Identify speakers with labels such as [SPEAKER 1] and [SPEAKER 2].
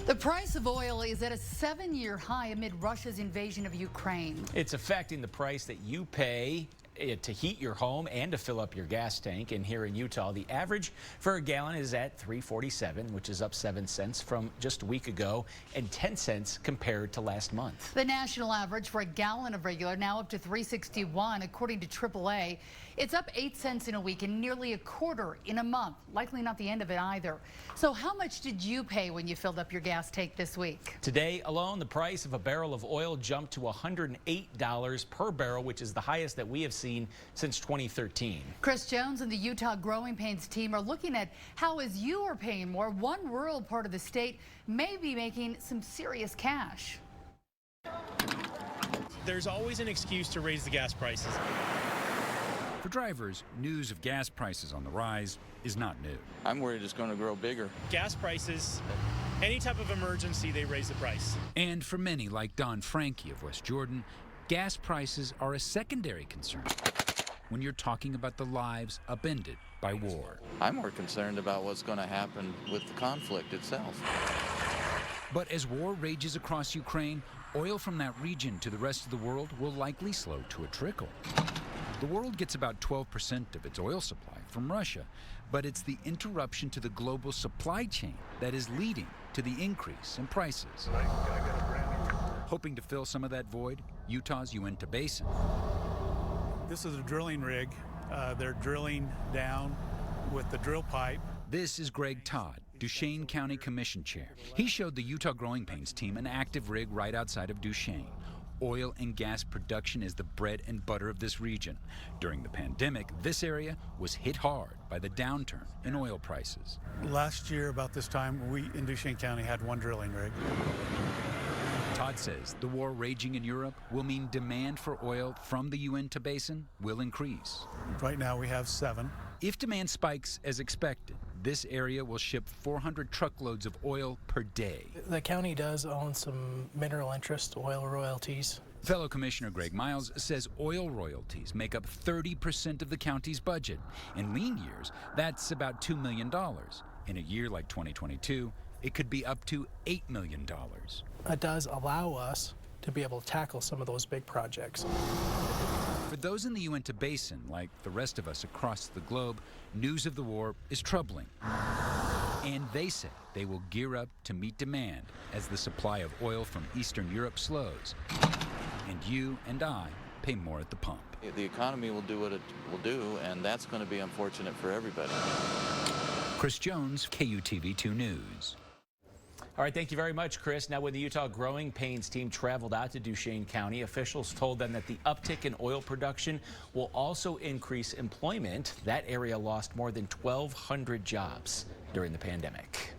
[SPEAKER 1] The price of oil is at a 7-year high amid Russia's invasion of Ukraine.
[SPEAKER 2] It's affecting the price that you pay to heat your home and to fill up your gas tank. And here in Utah, the average for a gallon is at $3.47, which is up 7 cents from just a week ago and 10 cents compared to last month.
[SPEAKER 1] The national average for a gallon of regular now up to $3.61, according to AAA. It's up 8 cents in a week and nearly a quarter in a month. Likely not the end of it either. So how much did you pay when you filled up your gas tank this week?
[SPEAKER 2] Today alone, the price of a barrel of oil jumped to $108 per barrel, which is the highest that we have seen since 2013.
[SPEAKER 1] Chris Jones and the Utah Growing Pains team are looking at how, as you are paying more, one rural part of the state may be making some serious cash.
[SPEAKER 3] There's always an excuse to raise the gas prices.
[SPEAKER 4] For drivers, news of gas prices on the rise is not new.
[SPEAKER 5] I'm worried it's going to grow bigger.
[SPEAKER 3] Gas prices, any type of emergency, they raise the price.
[SPEAKER 4] And for many, like Don Frankie of West Jordan, gas prices are a secondary concern when you're talking about the lives upended by war.
[SPEAKER 5] I'm more concerned about what's going to happen with the conflict itself.
[SPEAKER 4] But as war rages across Ukraine, oil from that region to the rest of the world will likely slow to a trickle. The world gets about 12% of its oil supply from Russia, but it's the interruption to the global supply chain that is leading to the increase in prices. Hoping to fill some of that void, Utah's Uintah Basin.
[SPEAKER 6] This is a drilling rig. They're drilling down with the drill pipe.
[SPEAKER 4] This is Greg Todd, Duchesne County Commission Chair. He showed the Utah Growing Pains team an active rig right outside of Duchesne. Oil and gas production is the bread and butter of this region. During the pandemic, this area was hit hard by the downturn in oil prices.
[SPEAKER 6] Last year, about this time, we in Duchesne County had one drilling rig.
[SPEAKER 4] Todd says the war raging in Europe will mean demand for oil from the Uintah Basin will increase.
[SPEAKER 6] Right now we have 7.
[SPEAKER 4] If demand spikes as expected, this area will ship 400 truckloads of oil per day.
[SPEAKER 7] The county does own some mineral interest, oil royalties.
[SPEAKER 4] Fellow Commissioner Greg Miles says oil royalties make up 30% of the county's budget. In lean years, that's about $2 million. In a year like 2022, it could be up to $8 million.
[SPEAKER 7] It does allow us to be able to tackle some of those big projects.
[SPEAKER 4] For those in the Uintah Basin, like the rest of us across the globe, news of the war is troubling. And they say they will gear up to meet demand as the supply of oil from Eastern Europe slows. And you and I pay more at the pump.
[SPEAKER 5] The economy will do what it will do, and that's going to be unfortunate for everybody.
[SPEAKER 4] Chris Jones, KUTV2 News.
[SPEAKER 2] All right, thank you very much, Chris. Now, when the Utah Growing Pains team traveled out to Duchesne County, officials told them that the uptick in oil production will also increase employment. That area lost more than 1,200 jobs during the pandemic.